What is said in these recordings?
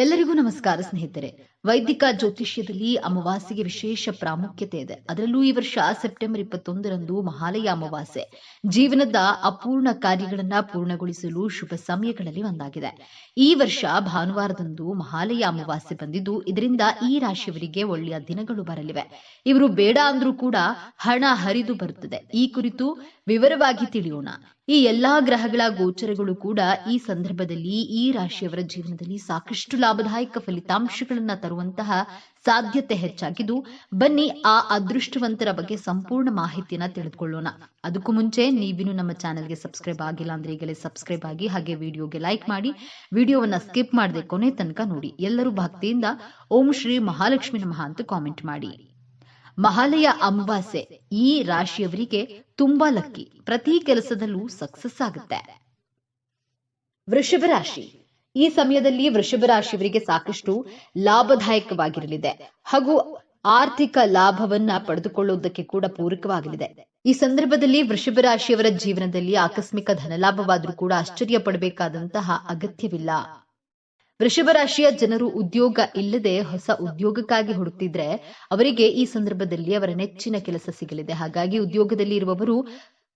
ಎಲ್ಲರಿಗೂ ನಮಸ್ಕಾರ ಸ್ನೇಹಿತರೆ. ವೈದಿಕ ಜ್ಯೋತಿಷ್ಯದಲ್ಲಿ ಅಮಾವಾಸ್ಯೆಗೆ ವಿಶೇಷ ಪ್ರಾಮುಖ್ಯತೆ ಇದೆ. ಅದರಲ್ಲೂ ಈ ವರ್ಷ ಸೆಪ್ಟೆಂಬರ್ 21ರಂದು ಮಹಾಲಯ ಅಮಾವಾಸ್ಯೆ ಜೀವನದ ಅಪೂರ್ಣ ಕಾರ್ಯಗಳನ್ನ ಪೂರ್ಣಗೊಳಿಸಲು ಶುಭ ಸಮಯಗಳಲ್ಲಿ ಒಂದಾಗಿದೆ. ಈ ವರ್ಷ ಭಾನುವಾರದಂದು ಮಹಾಲಯ ಅಮಾವಾಸ್ಯೆ ಬಂದಿದ್ದು, ಇದರಿಂದ ಈ ರಾಶಿಯವರಿಗೆ ಒಳ್ಳೆಯ ದಿನಗಳು ಬರಲಿವೆ. ಇವರು ಬೇಡ ಅಂದ್ರೂ ಕೂಡ ಹಣ ಹರಿದು ಬರುತ್ತದೆ. ಈ ಕುರಿತು ವಿವರವಾಗಿ ತಿಳಿಯೋಣ. ಈ ಎಲ್ಲಾ ಗ್ರಹಗಳ ಗೋಚರಗಳು ಕೂಡ ಈ ಸಂದರ್ಭದಲ್ಲಿ ಈ ರಾಶಿಯವರ ಜೀವನದಲ್ಲಿ ಸಾಕಷ್ಟು ಲಾಭದಾಯಕ ಫಲಿತಾಂಶಗಳನ್ನ ತರುವಂತಹ ಸಾಧ್ಯತೆ ಹೆಚ್ಚಾಗಿದ್ದು, ಬನ್ನಿ ಆ ಅದೃಷ್ಟವಂತರ ಬಗ್ಗೆ ಸಂಪೂರ್ಣ ಮಾಹಿತಿಯನ್ನ ತಿಳಿದುಕೊಳ್ಳೋಣ. ಅದಕ್ಕೂ ಮುಂಚೆ ನೀವಿನ್ನು ನಮ್ಮ ಚಾನೆಲ್ಗೆ ಸಬ್ಸ್ಕ್ರೈಬ್ ಆಗಿಲ್ಲ ಅಂದ್ರೆ ಈಗಲೇ ಸಬ್ಸ್ಕ್ರೈಬ್ ಆಗಿ, ಹಾಗೆ ವಿಡಿಯೋಗೆ ಲೈಕ್ ಮಾಡಿ, ವಿಡಿಯೋವನ್ನ ಸ್ಕಿಪ್ ಮಾಡದೆ ಕೊನೆ ತನಕ ನೋಡಿ. ಎಲ್ಲರೂ ಭಕ್ತಿಯಿಂದ ಓಂ ಶ್ರೀ ಮಹಾಲಕ್ಷ್ಮಿ ನಮಃ ಅಂತ ಕಾಮೆಂಟ್ ಮಾಡಿ. ಮಹಾಲಯ ಅಮಾವಾಸ್ಯೆ ಈ ರಾಶಿಯವರಿಗೆ ತುಂಬಾ ಲಕ್ಕಿ. ಪ್ರತಿ ಕೆಲಸದಲ್ಲೂ ಸಕ್ಸಸ್ ಆಗುತ್ತೆ. ವೃಷಭ ರಾಶಿ. ಈ ಸಮಯದಲ್ಲಿ ವೃಷಭ ರಾಶಿಯವರಿಗೆ ಸಾಕಷ್ಟು ಲಾಭದಾಯಕವಾಗಿರಲಿದೆ ಹಾಗೂ ಆರ್ಥಿಕ ಲಾಭವನ್ನ ಪಡೆದುಕೊಳ್ಳುವುದಕ್ಕೆ ಕೂಡ ಪೂರಕವಾಗಲಿದೆ. ಈ ಸಂದರ್ಭದಲ್ಲಿ ವೃಷಭ ರಾಶಿಯವರ ಜೀವನದಲ್ಲಿ ಆಕಸ್ಮಿಕ ಧನಲಾಭವಾದರೂ ಕೂಡ ಆಶ್ಚರ್ಯ ಪಡಬೇಕಾದಂತಹ ಅಗತ್ಯವಿಲ್ಲ. ವೃಷಭ ರಾಶಿಯ ಜನರು ಉದ್ಯೋಗ ಇಲ್ಲದೆ ಹೊಸ ಉದ್ಯೋಗಕ್ಕಾಗಿ ಹುಡುಕ್ತಿದ್ರೆ ಅವರಿಗೆ ಈ ಸಂದರ್ಭದಲ್ಲಿ ಅವರ ನೆಚ್ಚಿನ ಕೆಲಸ ಸಿಗಲಿದೆ. ಹಾಗಾಗಿ ಉದ್ಯೋಗದಲ್ಲಿ ಇರುವವರು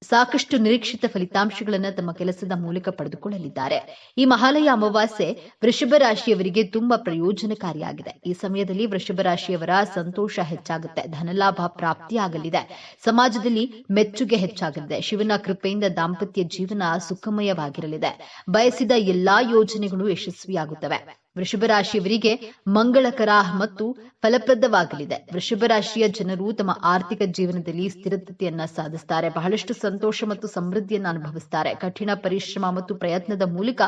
ಸಾಕಷ್ಟು ನಿರೀಕ್ಷಿತ ಫಲಿತಾಂಶಗಳನ್ನು ತಮ್ಮ ಕೆಲಸದ ಮೂಲಕ ಪಡೆದುಕೊಳ್ಳಲಿದ್ದಾರೆ. ಈ ಮಹಾಲಯ ಅಮಾವಾಸ್ಯೆ ವೃಷಭ ರಾಶಿಯವರಿಗೆ ತುಂಬಾ ಪ್ರಯೋಜನಕಾರಿಯಾಗಿದೆ. ಈ ಸಮಯದಲ್ಲಿ ವೃಷಭ ರಾಶಿಯವರ ಸಂತೋಷ ಹೆಚ್ಚಾಗುತ್ತೆ, ಧನಲಾಭ ಪ್ರಾಪ್ತಿಯಾಗಲಿದೆ, ಸಮಾಜದಲ್ಲಿ ಮೆಚ್ಚುಗೆ ಹೆಚ್ಚಾಗಲಿದೆ, ಶಿವನ ಕೃಪೆಯಿಂದ ದಾಂಪತ್ಯ ಜೀವನ ಸುಖಮಯವಾಗಿರಲಿದೆ, ಬಯಸಿದ ಎಲ್ಲಾ ಯೋಜನೆಗಳು ಯಶಸ್ವಿಯಾಗುತ್ತವೆ. ವೃಷಭ ರಾಶಿಯವರಿಗೆ ಮಂಗಳಕರ ಮತ್ತು ಫಲಪ್ರದವಾಗಲಿದೆ. ವೃಷಭ ರಾಶಿಯ ಜನರು ತಮ್ಮ ಆರ್ಥಿಕ ಜೀವನದಲ್ಲಿ ಸ್ಥಿರತೆಯನ್ನ ಸಾಧಿಸುತ್ತಾರೆ, ಬಹಳಷ್ಟು ಸಂತೋಷ ಮತ್ತು ಸಮೃದ್ಧಿಯನ್ನ ಅನುಭವಿಸುತ್ತಾರೆ. ಕಠಿಣ ಪರಿಶ್ರಮ ಮತ್ತು ಪ್ರಯತ್ನದ ಮೂಲಕ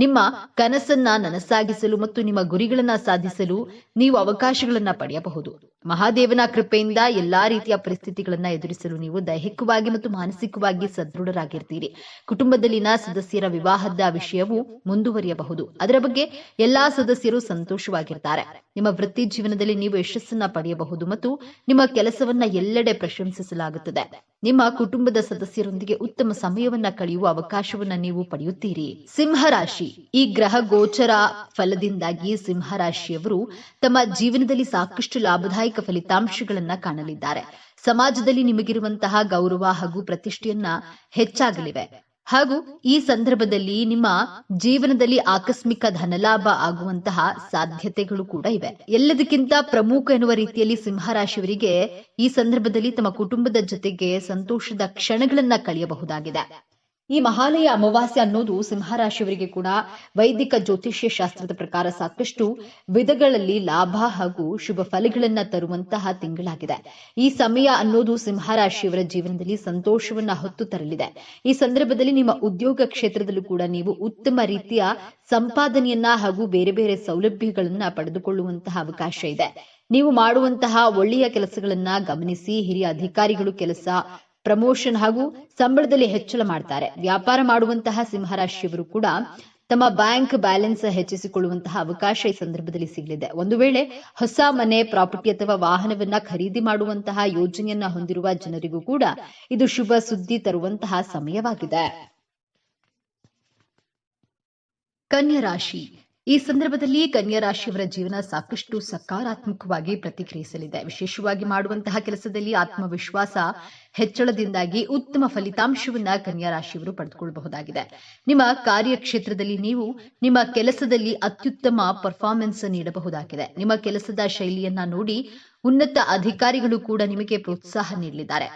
ನಿಮ್ಮ ಕನಸನ್ನ ನನಸಾಗಿಸಲು ಮತ್ತು ನಿಮ್ಮ ಗುರಿಗಳನ್ನ ಸಾಧಿಸಲು ನೀವು ಅವಕಾಶಗಳನ್ನ ಪಡೆಯಬಹುದು. ಮಹಾದೇವನ ಕೃಪೆಯಿಂದ ಎಲ್ಲಾ ರೀತಿಯ ಪರಿಸ್ಥಿತಿಗಳನ್ನ ಎದುರಿಸಲು ನೀವು ದೈಹಿಕವಾಗಿ ಮತ್ತು ಮಾನಸಿಕವಾಗಿ ಸದೃಢರಾಗಿರ್ತೀರಿ. ಕುಟುಂಬದಲ್ಲಿನ ಸದಸ್ಯರ ವಿವಾಹದ ವಿಷಯವು ಮುಂದುವರಿಯಬಹುದು. ಅದರ ಬಗ್ಗೆ ಎಲ್ಲಾ ಸದಸ್ಯರು ಸಂತೋಷವಾಗಿರ್ತಾರೆ. ನಿಮ್ಮ ವೃತ್ತಿ ಜೀವನದಲ್ಲಿ ನೀವು ಯಶಸ್ಸನ್ನ ಪಡೆಯಬಹುದು ಮತ್ತು ನಿಮ್ಮ ಕೆಲಸವನ್ನ ಎಲ್ಲೆಡೆ ಪ್ರಶಂಸಿಸಲಾಗುತ್ತದೆ. ನಿಮ್ಮ ಕುಟುಂಬದ ಸದಸ್ಯರೊಂದಿಗೆ ಉತ್ತಮ ಸಮಯವನ್ನ ಕಳೆಯುವ ಅವಕಾಶವನ್ನ ನೀವು ಪಡೆಯುತ್ತೀರಿ. ಸಿಂಹರಾಶಿ. ಈ ಗ್ರಹ ಗೋಚರ ಫಲದಿಂದಾಗಿ ಸಿಂಹರಾಶಿಯವರು ತಮ್ಮ ಜೀವನದಲ್ಲಿ ಸಾಕಷ್ಟು ಲಾಭದಾಯಕ ಫಲಿತಾಂಶಗಳನ್ನ ಕಾಣಲಿದ್ದಾರೆ. ಸಮಾಜದಲ್ಲಿ ನಿಮಗಿರುವಂತಹ ಗೌರವ ಹಾಗೂ ಪ್ರತಿಷ್ಠೆಯನ್ನ ಹೆಚ್ಚಾಗಲಿವೆ ಹಾಗೂ ಈ ಸಂದರ್ಭದಲ್ಲಿ ನಿಮ್ಮ ಜೀವನದಲ್ಲಿ ಆಕಸ್ಮಿಕ ಧನಲಾಭ ಆಗುವಂತಹ ಸಾಧ್ಯತೆಗಳು ಕೂಡ ಇವೆ. ಎಲ್ಲದಕ್ಕಿಂತ ಪ್ರಮುಖ ಎನ್ನುವ ರೀತಿಯಲ್ಲಿ ಸಿಂಹರಾಶಿಯವರಿಗೆ ಈ ಸಂದರ್ಭದಲ್ಲಿ ತಮ್ಮ ಕುಟುಂಬದ ಜೊತೆಗೆ ಸಂತೋಷದ ಕ್ಷಣಗಳನ್ನ ಕಳೆಯಬಹುದಾಗಿದೆ. ಈ ಮಹಾಲಯ ಅಮಾವಾಸ್ಯೆ ಅನ್ನೋದು ಸಿಂಹರಾಶಿಯವರಿಗೆ ಕೂಡ ವೈದಿಕ ಜ್ಯೋತಿಷ್ಯ ಶಾಸ್ತ್ರದ ಪ್ರಕಾರ ಸಾಕಷ್ಟು ವಿಧಗಳಲ್ಲಿ ಲಾಭ ಹಾಗೂ ಶುಭ ಫಲಗಳನ್ನ ತರುವಂತಹ ತಿಂಗಳಾಗಿದೆ. ಈ ಸಮಯ ಅನ್ನೋದು ಸಿಂಹರಾಶಿಯವರ ಜೀವನದಲ್ಲಿ ಸಂತೋಷವನ್ನ ಹೊತ್ತು ತರಲಿದೆ. ಈ ಸಂದರ್ಭದಲ್ಲಿ ನಿಮ್ಮ ಉದ್ಯೋಗ ಕ್ಷೇತ್ರದಲ್ಲೂ ಕೂಡ ನೀವು ಉತ್ತಮ ರೀತಿಯ ಸಂಪಾದನೆಯನ್ನ ಹಾಗೂ ಬೇರೆ ಬೇರೆ ಸೌಲಭ್ಯಗಳನ್ನ ಪಡೆದುಕೊಳ್ಳುವಂತಹ ಅವಕಾಶ ಇದೆ. ನೀವು ಮಾಡುವಂತಹ ಒಳ್ಳೆಯ ಕೆಲಸಗಳನ್ನ ಗಮನಿಸಿ ಹಿರಿಯ ಅಧಿಕಾರಿಗಳು ಕೆಲಸ ಪ್ರಮೋಷನ್ ಹಾಗೂ ಸಂಬಳದಲ್ಲಿ ಹೆಚ್ಚಳ ಮಾಡ್ತಾರೆ. ವ್ಯಾಪಾರ ಮಾಡುವಂತಹ ಸಿಂಹರಾಶಿಯವರು ಕೂಡ ತಮ್ಮ ಬ್ಯಾಂಕ್ ಬ್ಯಾಲೆನ್ಸ್ ಹೆಚ್ಚಿಸಿಕೊಳ್ಳುವಂತಹ ಅವಕಾಶ ಈ ಸಂದರ್ಭದಲ್ಲಿ ಸಿಗಲಿದೆ. ಒಂದು ವೇಳೆ ಹೊಸ ಮನೆ, ಪ್ರಾಪರ್ಟಿ ಅಥವಾ ವಾಹನವನ್ನ ಖರೀದಿ ಮಾಡುವಂತಹ ಯೋಜನೆಯನ್ನ ಹೊಂದಿರುವ ಜನರಿಗೂ ಕೂಡ ಇದು ಶುಭ ಸುದ್ದಿ ತರುವಂತಹ ಸಮಯವಾಗಿದೆ. ಕನ್ಯಾ ರಾಶಿ. ಈ ಸಂದರ್ಭದಲ್ಲಿ ಕನ್ಯಾ ರಾಶಿಯವರ ಜೀವನ ಸಾಕಷ್ಟು ಸಕಾರಾತ್ಮಕವಾಗಿ ಪ್ರತಿಕ್ರಿಯಿಸಲಿದೆ. ವಿಶೇಷವಾಗಿ ಮಾಡುವಂತಹ ಕೆಲಸದಲ್ಲಿ ಆತ್ಮವಿಶ್ವಾಸ ಹೆಚ್ಚಳದಿಂದಾಗಿ ಉತ್ತಮ ಫಲಿತಾಂಶವನ್ನ ಕನ್ಯಾ ರಾಶಿಯವರು ಪಡೆದುಕೊಳ್ಳಬಹುದಾಗಿದೆ. ನಿಮ್ಮ ಕಾರ್ಯಕ್ಷೇತ್ರದಲ್ಲಿ ನೀವು ನಿಮ್ಮ ಕೆಲಸದಲ್ಲಿ ಅತ್ಯುತ್ತಮ ಪರ್ಫಾರ್ಮೆನ್ಸ್ ನೀಡಬಹುದಾಗಿದೆ. ನಿಮ್ಮ ಕೆಲಸದ ಶೈಲಿಯನ್ನ ನೋಡಿ ಉನ್ನತ ಅಧಿಕಾರಿಗಳು ಕೂಡ ನಿಮಗೆ ಪ್ರೋತ್ಸಾಹ ನೀಡಲಿದ್ದಾರೆ.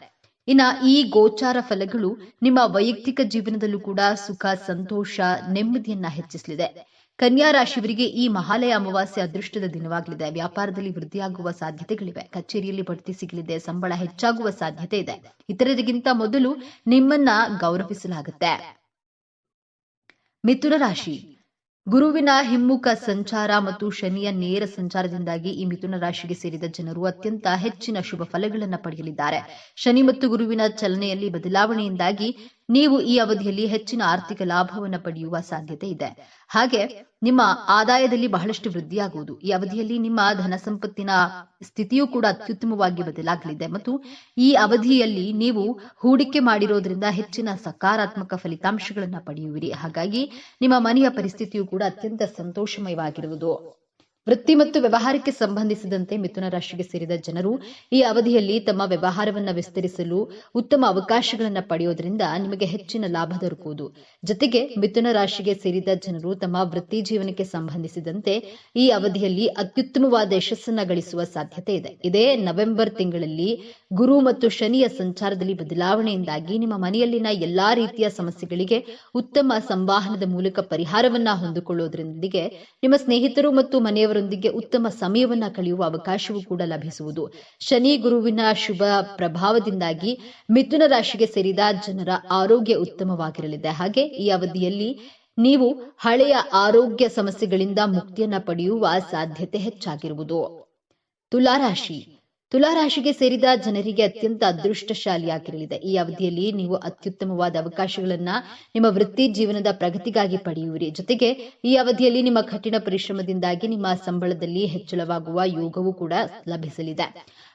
ಇನ್ನ ಈ ಗೋಚಾರ ಫಲಗಳು ನಿಮ್ಮ ವೈಯಕ್ತಿಕ ಜೀವನದಲ್ಲೂ ಕೂಡ ಸುಖ, ಸಂತೋಷ, ನೆಮ್ಮದಿಯನ್ನ ಹೆಚ್ಚಿಸಲಿದೆ. ಕನ್ಯಾ ರಾಶಿಯವರಿಗೆ ಈ ಮಹಾಲಯ ಅಮಾವಾಸ್ಯೆ ಅದೃಷ್ಟದ ದಿನವಾಗಲಿದೆ. ವ್ಯಾಪಾರದಲ್ಲಿ ವೃದ್ಧಿಯಾಗುವ ಸಾಧ್ಯತೆಗಳಿವೆ. ಕಚೇರಿಯಲ್ಲಿ ಬಡ್ತಿ ಸಿಗಲಿದೆ, ಸಂಬಳ ಹೆಚ್ಚಾಗುವ ಸಾಧ್ಯತೆ ಇದೆ. ಇತರರಿಗಿಂತ ಮೊದಲು ನಿಮ್ಮನ್ನ ಗೌರವಿಸಲಾಗುತ್ತೆ. ಮಿಥುನ ರಾಶಿ. ಗುರುವಿನ ಹಿಮ್ಮುಖ ಸಂಚಾರ ಮತ್ತು ಶನಿಯ ನೇರ ಸಂಚಾರದಿಂದಾಗಿ ಈ ಮಿಥುನ ರಾಶಿಗೆ ಸೇರಿದ ಜನರು ಅತ್ಯಂತ ಹೆಚ್ಚಿನ ಶುಭ ಫಲಗಳನ್ನು ಪಡೆಯಲಿದ್ದಾರೆ. ಶನಿ ಮತ್ತು ಗುರುವಿನ ಚಲನೆಯಲ್ಲಿ ಬದಲಾವಣೆಯಿಂದಾಗಿ ನೀವು ಈ ಅವಧಿಯಲ್ಲಿ ಹೆಚ್ಚಿನ ಆರ್ಥಿಕ ಲಾಭವನ್ನು ಪಡೆಯುವ ಸಾಧ್ಯತೆ ಇದೆ. ಹಾಗೆ ನಿಮ್ಮ ಆದಾಯದಲ್ಲಿ ಬಹಳಷ್ಟು ವೃದ್ಧಿಯಾಗುವುದು. ಈ ಅವಧಿಯಲ್ಲಿ ನಿಮ್ಮ ಧನ ಸಂಪತ್ತಿನ ಸ್ಥಿತಿಯೂ ಕೂಡ ಅತ್ಯುತ್ತಮವಾಗಿ ಬದಲಾಗಲಿದೆ ಮತ್ತು ಈ ಅವಧಿಯಲ್ಲಿ ನೀವು ಹೂಡಿಕೆ ಮಾಡಿರೋದ್ರಿಂದ ಹೆಚ್ಚಿನ ಸಕಾರಾತ್ಮಕ ಫಲಿತಾಂಶಗಳನ್ನು ಪಡೆಯುವಿರಿ. ಹಾಗಾಗಿ ನಿಮ್ಮ ಮನೆಯ ಪರಿಸ್ಥಿತಿಯು ಕೂಡ ಅತ್ಯಂತ ಸಂತೋಷಮಯವಾಗಿರುವುದು. ವೃತ್ತಿ ಮತ್ತು ವ್ಯವಹಾರಕ್ಕೆ ಸಂಬಂಧಿಸಿದಂತೆ ಮಿಥುನ ರಾಶಿಗೆ ಸೇರಿದ ಜನರು ಈ ಅವಧಿಯಲ್ಲಿ ತಮ್ಮ ವ್ಯವಹಾರವನ್ನು ವಿಸ್ತರಿಸಲು ಉತ್ತಮ ಅವಕಾಶಗಳನ್ನು ಪಡೆಯೋದ್ರಿಂದ ನಿಮಗೆ ಹೆಚ್ಚಿನ ಲಾಭ ದೊರಕುವುದು. ಜೊತೆಗೆ ಮಿಥುನ ರಾಶಿಗೆ ಸೇರಿದ ಜನರು ತಮ್ಮ ವೃತ್ತಿ ಜೀವನಕ್ಕೆ ಸಂಬಂಧಿಸಿದಂತೆ ಈ ಅವಧಿಯಲ್ಲಿ ಅತ್ಯುತ್ತಮವಾದ ಯಶಸ್ಸನ್ನು ಗಳಿಸುವ ಸಾಧ್ಯತೆ ಇದೆ. ಇದೇ ನವೆಂಬರ್ ತಿಂಗಳಲ್ಲಿ ಗುರು ಮತ್ತು ಶನಿಯ ಸಂಚಾರದಲ್ಲಿ ಬದಲಾವಣೆಯಿಂದಾಗಿ ನಿಮ್ಮ ಮನೆಯಲ್ಲಿನ ಎಲ್ಲಾ ರೀತಿಯ ಸಮಸ್ಯೆಗಳಿಗೆ ಉತ್ತಮ ಸಂವಹನದ ಮೂಲಕ ಪರಿಹಾರವನ್ನ ಹೊಂದಿಕೊಳ್ಳುವುದರೊಂದಿಗೆ ನಿಮ್ಮ ಸ್ನೇಹಿತರು ಮತ್ತು ಮನೆಯವರೊಂದಿಗೆ ಉತ್ತಮ ಸಮಯವನ್ನ ಕಳೆಯುವ ಅವಕಾಶವೂ ಕೂಡ ಲಭಿಸುವುದು. ಶನಿ ಗುರುವಿನ ಶುಭ ಪ್ರಭಾವದಿಂದಾಗಿ ಮಿಥುನ ರಾಶಿಗೆ ಸೇರಿದ ಜನರ ಆರೋಗ್ಯ ಉತ್ತಮವಾಗಿರಲಿದೆ. ಹಾಗೆ ಈ ಅವಧಿಯಲ್ಲಿ ನೀವು ಹಳೆಯ ಆರೋಗ್ಯ ಸಮಸ್ಯೆಗಳಿಂದ ಮುಕ್ತಿಯನ್ನ ಪಡೆಯುವ ಸಾಧ್ಯತೆ ಹೆಚ್ಚಾಗಿರುವುದು. ತುಲಾರಾಶಿಗೆ ಸೇರಿದ ಜನರಿಗೆ ಅತ್ಯಂತ ಅದೃಷ್ಟಶಾಲಿಯಾಗಿರಲಿದೆ. ಈ ಅವಧಿಯಲ್ಲಿ ನೀವು ಅತ್ಯುತ್ತಮವಾದ ಅವಕಾಶಗಳನ್ನ ನಿಮ್ಮ ವೃತ್ತಿ ಜೀವನದ ಪ್ರಗತಿಗಾಗಿ ಪಡೆಯುವಿರಿ. ಜೊತೆಗೆ ಈ ಅವಧಿಯಲ್ಲಿ ನಿಮ್ಮ ಕಠಿಣ ಪರಿಶ್ರಮದಿಂದಾಗಿ ನಿಮ್ಮ ಸಂಬಳದಲ್ಲಿ ಹೆಚ್ಚಳವಾಗುವ ಯೋಗವೂ ಕೂಡ ಲಭಿಸಲಿದೆ.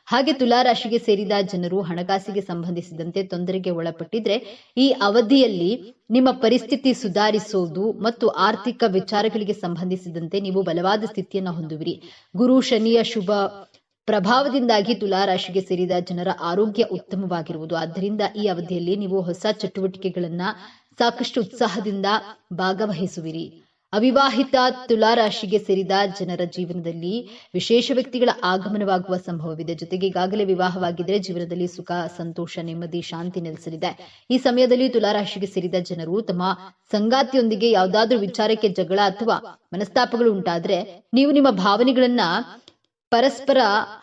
ಹಾಗೆ ತುಲಾರಾಶಿಗೆ ಸೇರಿದ ಜನರು ಹಣಕಾಸಿಗೆ ಸಂಬಂಧಿಸಿದಂತೆ ತೊಂದರೆಗೆ ಒಳಪಟ್ಟಿದ್ರೆ ಈ ಅವಧಿಯಲ್ಲಿ ನಿಮ್ಮ ಪರಿಸ್ಥಿತಿ ಸುಧಾರಿಸುವುದು ಮತ್ತು ಆರ್ಥಿಕ ವಿಚಾರಗಳಿಗೆ ಸಂಬಂಧಿಸಿದಂತೆ ನೀವು ಬಲವಾದ ಸ್ಥಿತಿಯನ್ನು ಹೊಂದುವಿರಿ. ಗುರು ಶನಿಯ ಶುಭ ಪ್ರಭಾವದಿಂದಾಗಿ ತುಲಾರಾಶಿಗೆ ಸೇರಿದ ಜನರ ಆರೋಗ್ಯ ಉತ್ತಮವಾಗಿರುವುದು. ಆದ್ದರಿಂದ ಈ ಅವಧಿಯಲ್ಲಿ ನೀವು ಹೊಸ ಚಟುವಟಿಕೆಗಳನ್ನ ಸಾಕಷ್ಟು ಉತ್ಸಾಹದಿಂದ ಭಾಗವಹಿಸುವಿರಿ. ಅವಿವಾಹಿತ ತುಲಾರಾಶಿಗೆ ಸೇರಿದ ಜನರ ಜೀವನದಲ್ಲಿ ವಿಶೇಷ ವ್ಯಕ್ತಿಗಳ ಆಗಮನವಾಗುವ ಸಂಭವವಿದೆ. ಜೊತೆಗೆ ಈಗಾಗಲೇ ವಿವಾಹವಾಗಿದ್ದರೆ ಜೀವನದಲ್ಲಿ ಸುಖ, ಸಂತೋಷ, ನೆಮ್ಮದಿ, ಶಾಂತಿ ನೆಲೆಸಲಿದೆ. ಈ ಸಮಯದಲ್ಲಿ ತುಲಾರಾಶಿಗೆ ಸೇರಿದ ಜನರು ತಮ್ಮ ಸಂಗಾತಿಯೊಂದಿಗೆ ಯಾವುದಾದ್ರೂ ವಿಚಾರಕ್ಕೆ ಜಗಳ ಅಥವಾ ಮನಸ್ತಾಪಗಳು ಉಂಟಾದ್ರೆ ನೀವು ನಿಮ್ಮ ಭಾವನೆಗಳನ್ನ ಪರಸ್ಪರ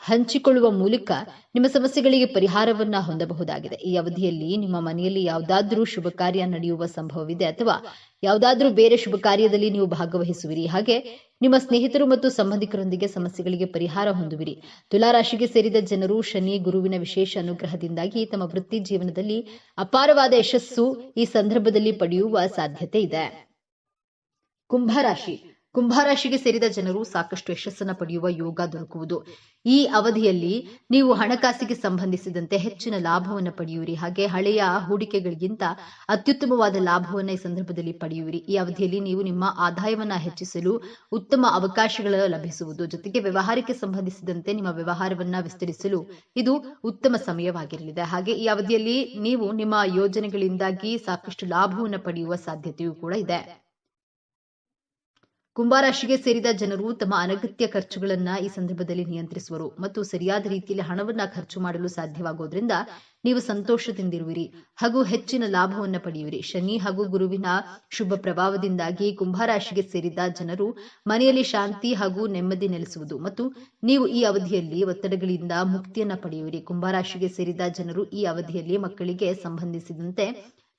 ಹಂಚಿಕೊಳ್ಳುವ ಮೂಲಕ ನಿಮ್ಮ ಸಮಸ್ಯೆಗಳಿಗೆ ಪರಿಹಾರವನ್ನ ಹೊಂದಬಹುದಾಗಿದೆ. ಈ ಅವಧಿಯಲ್ಲಿ ನಿಮ್ಮ ಮನೆಯಲ್ಲಿ ಯಾವುದಾದ್ರೂ ಶುಭ ಕಾರ್ಯ ನಡೆಯುವ ಸಂಭವವಿದೆ ಅಥವಾ ಯಾವುದಾದ್ರೂ ಬೇರೆ ಶುಭ ಕಾರ್ಯದಲ್ಲಿ ನೀವು ಭಾಗವಹಿಸುವಿರಿ. ಹಾಗೆ ನಿಮ್ಮ ಸ್ನೇಹಿತರು ಮತ್ತು ಸಂಬಂಧಿಕರೊಂದಿಗೆ ಸಮಸ್ಯೆಗಳಿಗೆ ಪರಿಹಾರ ಹೊಂದುವಿರಿ. ತುಲಾರಾಶಿಗೆ ಸೇರಿದ ಜನರು ಶನಿ ಗುರುವಿನ ವಿಶೇಷ ಅನುಗ್ರಹದಿಂದಾಗಿ ತಮ್ಮ ವೃತ್ತಿ ಜೀವನದಲ್ಲಿ ಅಪಾರವಾದ ಯಶಸ್ಸು ಈ ಸಂದರ್ಭದಲ್ಲಿ ಪಡೆಯುವ ಸಾಧ್ಯತೆ ಇದೆ. ಕುಂಭರಾಶಿಗೆ ಸೇರಿದ ಜನರು ಸಾಕಷ್ಟು ಯಶಸ್ಸನ್ನು ಪಡೆಯುವ ಯೋಗ ದೊರಕುವುದು. ಈ ಅವಧಿಯಲ್ಲಿ ನೀವು ಹಣಕಾಸಿಗೆ ಸಂಬಂಧಿಸಿದಂತೆ ಹೆಚ್ಚಿನ ಲಾಭವನ್ನು ಪಡೆಯುವಿರಿ. ಹಾಗೆ ಹಳೆಯ ಹೂಡಿಕೆಗಳಿಗಿಂತ ಅತ್ಯುತ್ತಮವಾದ ಲಾಭವನ್ನು ಈ ಸಂದರ್ಭದಲ್ಲಿ ಪಡೆಯುವಿರಿ. ಈ ಅವಧಿಯಲ್ಲಿ ನೀವು ನಿಮ್ಮ ಆದಾಯವನ್ನ ಹೆಚ್ಚಿಸಲು ಉತ್ತಮ ಅವಕಾಶಗಳು ಲಭಿಸುವುದು. ಜೊತೆಗೆ ವ್ಯವಹಾರಕ್ಕೆ ಸಂಬಂಧಿಸಿದಂತೆ ನಿಮ್ಮ ವ್ಯವಹಾರವನ್ನ ವಿಸ್ತರಿಸಲು ಇದು ಉತ್ತಮ ಸಮಯವಾಗಿರಲಿದೆ. ಹಾಗೆ ಈ ಅವಧಿಯಲ್ಲಿ ನೀವು ನಿಮ್ಮ ಯೋಜನೆಗಳಿಂದಾಗಿ ಸಾಕಷ್ಟು ಲಾಭವನ್ನು ಪಡೆಯುವ ಸಾಧ್ಯತೆಯೂ ಕೂಡ ಇದೆ. ಕುಂಭರಾಶಿಗೆ ಸೇರಿದ ಜನರು ತಮ್ಮ ಅನಗತ್ಯ ಖರ್ಚುಗಳನ್ನ ಈ ಸಂದರ್ಭದಲ್ಲಿ ನಿಯಂತ್ರಿಸುವರು ಮತ್ತು ಸರಿಯಾದ ರೀತಿಯಲ್ಲಿ ಹಣವನ್ನ ಖರ್ಚು ಮಾಡಲು ಸಾಧ್ಯವಾಗೋದ್ರಿಂದ ನೀವು ಸಂತೋಷದಿಂದಿರುವಿರಿ ಹಾಗೂ ಹೆಚ್ಚಿನ ಲಾಭವನ್ನು ಪಡೆಯುವಿರಿ. ಶನಿ ಹಾಗೂ ಗುರುವಿನ ಶುಭ ಪ್ರಭಾವದಿಂದಾಗಿ ಕುಂಭರಾಶಿಗೆ ಸೇರಿದ ಜನರು ಮನೆಯಲ್ಲಿ ಶಾಂತಿ ಹಾಗೂ ನೆಮ್ಮದಿ ನೆಲೆಸುವುದು ಮತ್ತು ನೀವು ಈ ಅವಧಿಯಲ್ಲಿ ಒತ್ತಡಗಳಿಂದ ಮುಕ್ತಿಯನ್ನ ಪಡೆಯುವಿರಿ. ಕುಂಭರಾಶಿಗೆ ಸೇರಿದ ಜನರು ಈ ಅವಧಿಯಲ್ಲಿ ಮಕ್ಕಳಿಗೆ ಸಂಬಂಧಿಸಿದಂತೆ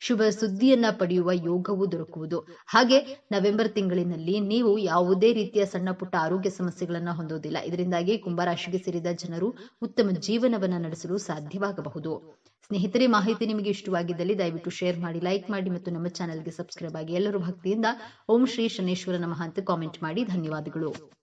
ಶುಭ ಸುದ್ದಿಯನ್ನ ಪಡೆಯುವ ಯೋಗವೂ ದೊರಕುವುದು. ಹಾಗೆ ನವೆಂಬರ್ ತಿಂಗಳಿನಲ್ಲಿ ನೀವು ಯಾವುದೇ ರೀತಿಯ ಸಣ್ಣ ಪುಟ್ಟ ಆರೋಗ್ಯ ಸಮಸ್ಯೆಗಳನ್ನ ಹೊಂದೋದಿಲ್ಲ. ಇದರಿಂದಾಗಿ ಕುಂಭರಾಶಿಗೆ ಸೇರಿದ ಜನರು ಉತ್ತಮ ಜೀವನವನ್ನ ನಡೆಸಲು ಸಾಧ್ಯವಾಗಬಹುದು. ಸ್ನೇಹಿತರೆ, ಮಾಹಿತಿ ನಿಮಗೆ ಇಷ್ಟವಾಗಿದ್ದಲ್ಲಿ ದಯವಿಟ್ಟು ಶೇರ್ ಮಾಡಿ, ಲೈಕ್ ಮಾಡಿ ಮತ್ತು ನಮ್ಮ ಚಾನೆಲ್ಗೆ ಸಬ್ಸ್ಕ್ರೈಬ್ ಆಗಿ. ಎಲ್ಲರೂ ಭಕ್ತಿಯಿಂದ ಓಂ ಶ್ರೀ ಶನೇಶ್ವರ ನಮಃ ಅಂತ ಕಾಮೆಂಟ್ ಮಾಡಿ. ಧನ್ಯವಾದಗಳು.